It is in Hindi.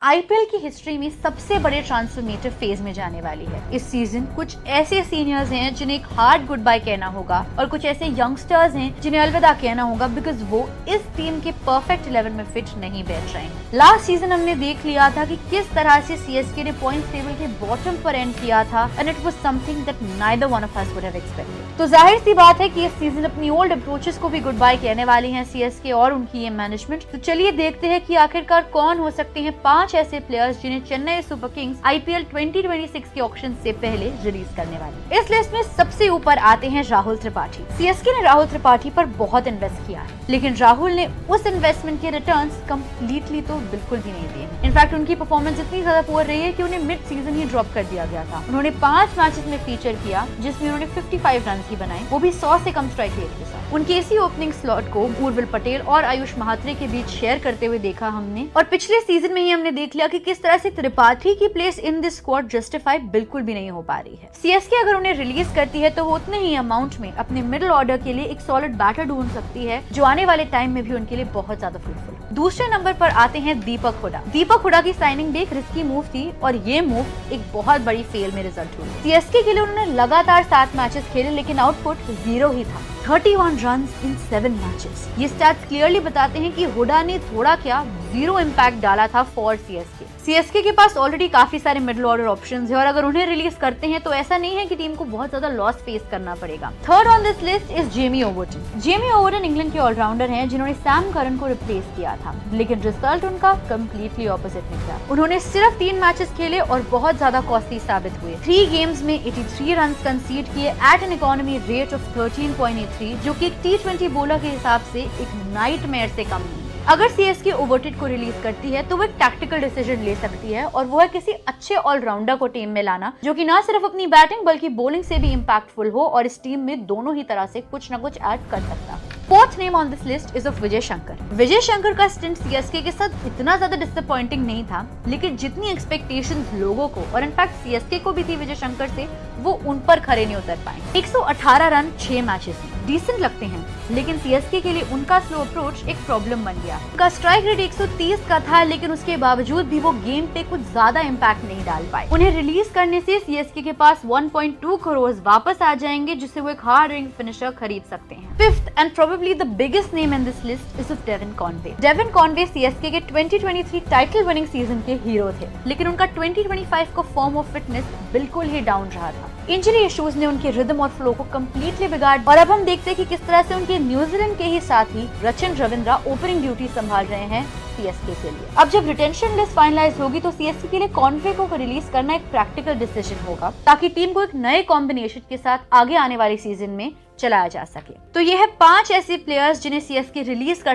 आईपीएल की हिस्ट्री में सबसे बड़े ट्रांसफॉर्मेटिव फेज में जाने वाली है। इस सीजन कुछ ऐसे सीनियर्स हैं जिन्हें एक हार्ड गुड बाय कहना होगा और कुछ ऐसे यंगस्टर्स हैं जिन्हें अलविदा कहना होगा बिकॉज वो इस टीम के परफेक्ट 11 में फिट नहीं बैठ रहे हैं। लास्ट सीजन हमने देख लिया था कि किस तरह से सीएसके ने पॉइंट्स टेबल के बॉटम पर एंड किया था and it was something that neither one of us would have expected. तो जाहिर सी बात है कि इस सीजन अपनी ओल्ड अप्रोचेस को भी गुड बाय कहने वाली है सीएसके और उनकी ये मैनेजमेंट। तो चलिए देखते हैं कि आखिरकार कौन हो सकते हैं 5 ऐसे प्लेयर्स जिन्हें चेन्नई सुपर किंग्स आईपीएल 2026 के ऑक्शन से पहले रिलीज करने वाली। इस लिस्ट में सबसे ऊपर आते हैं राहुल त्रिपाठी। सीएसके ने राहुल त्रिपाठी पर बहुत इन्वेस्ट किया है, लेकिन राहुल ने उस इन्वेस्टमेंट के रिटर्न्स कंप्लीटली तो बिल्कुल भी नहीं दिए। इनफैक्ट उनकी परफॉर्मेंस इतनी ज्यादा पुअर रही है कि उन्हें मिड सीजन ही ड्रॉप कर दिया गया था। उन्होंने 5 मैचेस में फीचर किया जिसमें उन्होंने 55 रन ही बनाए, वो भी 100 से कम स्ट्राइक रेट के साथ। उनके इसी ओपनिंग स्लॉट को उर्विल पटेल और आयुष महात्रे के बीच शेयर करते हुए देखा हमने, और पिछले सीजन में ही हमने देख लिया कि किस तरह से त्रिपाठी की place in this squad justify बिल्कुल भी नहीं हो पा रही है। सीएसके अगर उन्हें रिलीज करती है तो वो उतने ही अमाउंट में अपने मिडिल ऑर्डर के लिए एक सॉलिड बैटर ढूंढ सकती है जो आने वाले टाइम में भी उनके लिए बहुत ज्यादा फ्रूटफुल। दूसरे नंबर पर आते हैं दीपक हुडा। दीपक हुडा की साइनिंग भी एक रिस्की मूव थी और ये मूव एक बहुत बड़ी फेल में रिजल्ट हुई। सीएसके के लिए उन्होंने लगातार 7 मैचेस खेले लेकिन आउटपुट 0 ही था। 31 रन्स इन 7 मैचेस। ये स्टैट्स क्लियरली बताते हैं कि हुडा ने थोड़ा क्या 0 इम्पैक्ट डाला था फॉर सीएसके। सीएसके के पास ऑलरेडी काफी सारे मिडिल ऑर्डर ऑप्शंस है और अगर उन्हें रिलीज करते हैं तो ऐसा नहीं है कि टीम को बहुत ज्यादा लॉस फेस करना पड़ेगा। Third on this list is Jamie Overton. Jamie Overton England के ऑलराउंडर हैं जिन्होंने सैम करन को रिप्लेस किया था, लेकिन रिजल्ट उनका कंप्लीटली ऑपोजिट निकला। उन्होंने सिर्फ 3 मैचेस खेले और बहुत ज्यादा कॉस्टली साबित हुए। 3 गेम्स में 83 रन कंसीड किए at an economy rate of 13.83, जो कि एक T20 बॉलर के हिसाब से एक नाइटमेयर से कम नहीं। अगर सीएसके ओवरटन को रिलीज करती है तो वो एक टैक्टिकल डिसीजन ले सकती है और वो है किसी अच्छे ऑलराउंडर को टीम में लाना जो कि ना सिर्फ अपनी बैटिंग बल्कि बॉलिंग से भी इम्पैक्टफुल हो और इस टीम में दोनों ही तरह से कुछ न कुछ ऐड कर सकता है। Fourth name on this list is of Vijay Shankar. Vijay Shankar का स्टिंट सीएसके के साथ इतना ज्यादा डिसअपॉइंटिंग नहीं था, लेकिन जितनी एक्सपेक्टेशंस लोगों को और इनफैक्ट सीएसके को भी थी विजय शंकर से, वो उन पर खरे नहीं उतर पाए। 118 रन 6 मैचेस में डिसेंट लगते हैं, लेकिन सीएसके के लिए उनका स्लो अप्रोच एक प्रॉब्लम बन गया। उनका स्ट्राइक रेट 130 का था, लेकिन उसके बावजूद भी वो गेम पे कुछ ज्यादा इम्पैक्ट नहीं डाल पाए। उन्हें रिलीज करने से सीएसके के पास 1.2 करोड़ वापस आ जाएंगे जिससे वो एक हार्ड हिटिंग फिनिशर खरीद सकते हैं। Fifth and probably the biggest name in this list is Devon Conway. Devon Conway CSK के 2023 टाइटल विनिंग सीजन के हीरो थे, लेकिन उनका 2025 का फॉर्म ऑफ फिटनेस बिल्कुल ही डाउन रहा था। इंजरी इश्यूज ने उनके रिदम और फ्लो को कंप्लीटली बिगाड़ और अब हम देखते हैं कि किस तरह से उनके न्यूजीलैंड के ही साथी रचिन रविंद्रा ओपनिंग ड्यूटी संभाल रहे हैं सीएसके के लिए। अब जब रिटेंशन लिस्ट फाइनलाइज होगी तो सीएसके के लिए कॉनवे को रिलीज करना एक प्रैक्टिकल डिसीजन होगा ताकि टीम को एक नए कॉम्बिनेशन के साथ आगे आने वाले सीजन में चलाया जा सके। तो ये है 5 ऐसे प्लेयर्स जिन्हें सीएसके रिलीज कर